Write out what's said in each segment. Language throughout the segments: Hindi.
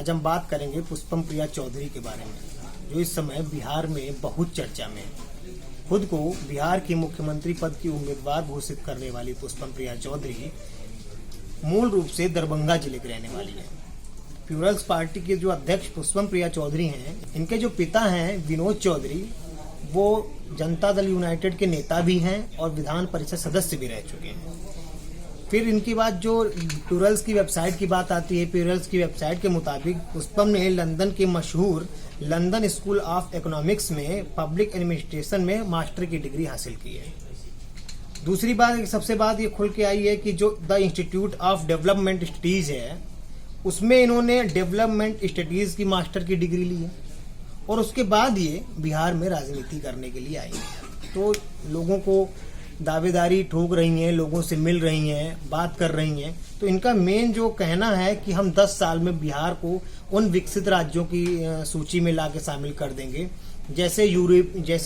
आज हम बात करेंगे पुष्पम प्रिया चौधरी के बारे में, जो इस समय बिहार में बहुत चर्चा में है। खुद को बिहार की मुख्यमंत्री पद की उम्मीदवार घोषित करने वाली पुष्पम प्रिया चौधरी मूल रूप से दरभंगा जिले की रहने वाली है। प्लूरल्स पार्टी के जो अध्यक्ष पुष्पम प्रिया चौधरी हैं, इनके जो पिता हैं विनोद चौधरी, वो जनता दल यूनाइटेड के नेता भी हैं और विधान परिषद सदस्य भी रह चुके हैं। फिर इनकी बात जो प्लूरल्स की वेबसाइट की बात आती है, प्लूरल्स की वेबसाइट के मुताबिक पुष्पम ने लंदन के मशहूर लंदन स्कूल ऑफ इकोनॉमिक्स में पब्लिक एडमिनिस्ट्रेशन में मास्टर की डिग्री हासिल की है। दूसरी बात, सबसे बात ये खुल के आई है कि जो the institute of development studies है, उसमें इन्होंने डेवलपमेंट स्टडीज की मास्टर की डिग्री ली है और उसके बाद ये बिहार में राजनीति करने के लिए आई है। तो लोगों को दावेदारी ठोक रही हैं, लोगों से मिल रही हैं, बात कर रही हैं। तो इनका मेन जो कहना है कि हम 10 साल में बिहार को उन विकसित राज्यों की सूची में लाके शामिल कर देंगे, जैसे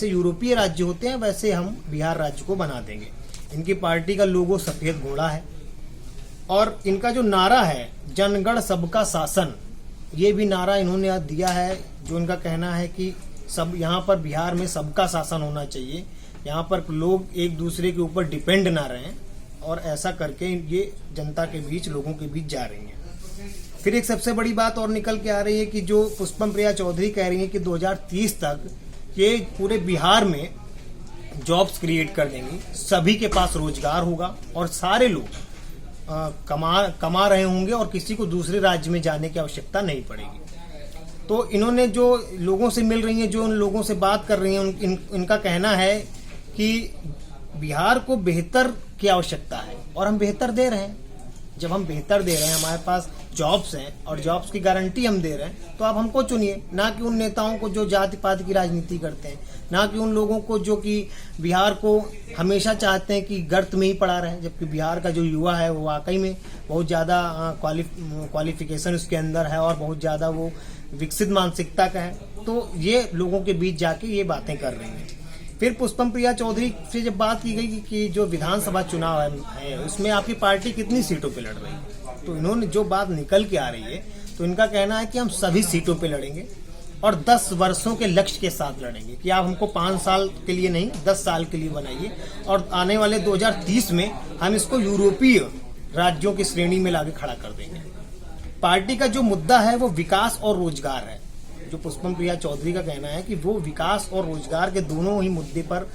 यूरोपीय राज्य होते हैं वैसे हम बिहार राज्य को बना देंगे। इनकी पार्टी का लोगो सफेद घोड़ा है और इनका जो नारा है जनगण सबका शासन, ये भी नारा इन्होंने दिया है। जो इनका कहना है कि सब यहाँ पर बिहार में सबका शासन होना चाहिए, यहाँ पर लोग एक दूसरे के ऊपर डिपेंड ना रहें, और ऐसा करके ये जनता के बीच, लोगों के बीच जा रही हैं। फिर एक सबसे बड़ी बात और निकल के आ रही है कि जो पुष्पम प्रिया चौधरी कह रही है कि 2030 तक ये पूरे बिहार में जॉब्स क्रिएट कर देंगी, सभी के पास रोजगार होगा और सारे लोग कमा रहे होंगे और किसी को दूसरे राज्य में जाने की आवश्यकता नहीं पड़ेगी। तो इन्होंने जो लोगों से मिल रही हैं, जो उन लोगों से बात कर रही हैं, इनका कहना है कि बिहार को बेहतर की आवश्यकता है और हम बेहतर दे रहे हैं। जब हम बेहतर दे रहे हैं, हमारे पास जॉब्स हैं और जॉब्स की गारंटी हम दे रहे हैं, तो आप हमको चुनिए, ना कि उन नेताओं को जो जाति पाति की राजनीति करते हैं, ना कि उन लोगों को जो कि बिहार को हमेशा चाहते हैं कि गर्त में ही पड़ा रहे। जबकि बिहार का जो युवा है वो वाकई में बहुत ज़्यादा क्वालिफिकेशन उसके अंदर है और बहुत ज़्यादा वो विकसित मानसिकता का है। तो ये लोगों के बीच जाके ये बातें कर रही हैं। फिर पुष्पम प्रिया चौधरी से जब बात की गई कि जो विधानसभा चुनाव है उसमें आपकी पार्टी कितनी सीटों पे लड़ रही है, तो इन्होंने जो बात निकल के आ रही है, तो इनका कहना है कि हम सभी सीटों पे लड़ेंगे और 10 वर्षों के लक्ष्य के साथ लड़ेंगे, कि आप हमको 5 साल के लिए नहीं 10 साल के लिए बनाइए और आने वाले 2030 में हम इसको यूरोपीय राज्यों की श्रेणी में लाके खड़ा कर देंगे। पार्टी का जो मुद्दा है वो विकास और रोजगार है। जो पुष्पम प्रिया चौधरी का कहना है कि वो विकास और रोजगार के दोनों ही मुद्दे पर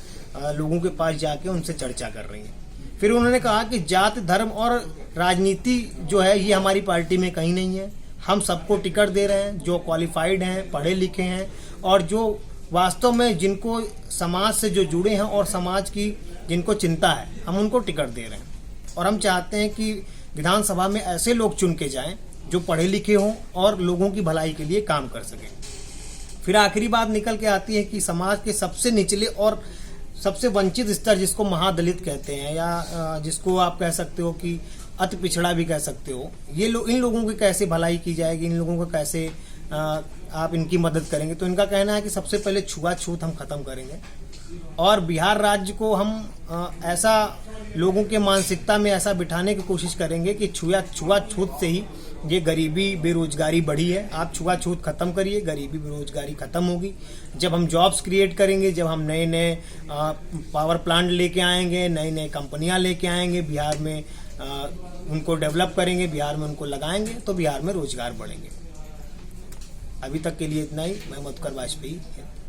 लोगों के पास जाके उनसे चर्चा कर रही हैं। फिर उन्होंने कहा कि जाति, धर्म और राजनीति जो है ये हमारी पार्टी में कहीं नहीं है। हम सबको टिकट दे रहे हैं, जो क्वालिफाइड हैं, पढ़े लिखे हैं और जो वास्तव में जिनको समाज से जो जुड़े हैं और समाज की जिनको चिंता है, हम उनको टिकट दे रहे हैं। और हम चाहते हैं कि विधानसभा में ऐसे लोग चुन के जाएं जो पढ़े लिखे हों और लोगों की भलाई के लिए काम कर सकें। फिर आखिरी बात निकल के आती है कि समाज के सबसे निचले और सबसे वंचित स्तर, जिसको महादलित कहते हैं या जिसको आप कह सकते हो कि अति पिछड़ा भी कह सकते हो, ये इन लोगों की कैसे भलाई की जाएगी, इन लोगों को कैसे आप इनकी मदद करेंगे। तो इनका कहना है कि सबसे पहले छुआछूत हम खत्म करेंगे और बिहार राज्य को हम ऐसा लोगों के मानसिकता में ऐसा बिठाने की कोशिश करेंगे कि छुआछूत से ही ये गरीबी बेरोजगारी बढ़ी है। आप छुआछूत खत्म करिए, गरीबी बेरोजगारी खत्म होगी। जब हम जॉब्स क्रिएट करेंगे, जब हम नए नए पावर प्लांट लेके आएंगे, नई नई कंपनियां लेके आएंगे, बिहार में उनको डेवलप करेंगे, बिहार में उनको लगाएंगे, तो बिहार में रोजगार बढ़ेंगे। अभी तक के लिए इतना ही। मैं मधुकर वाजपेयी,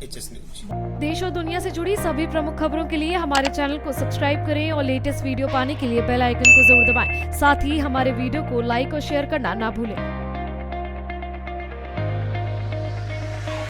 HS न्यूज। देश और दुनिया से जुड़ी सभी प्रमुख खबरों के लिए हमारे चैनल को सब्सक्राइब करें और लेटेस्ट वीडियो पाने के लिए बेल आइकन को जरूर दबाएं। साथ ही हमारे वीडियो को लाइक और शेयर करना ना भूलें।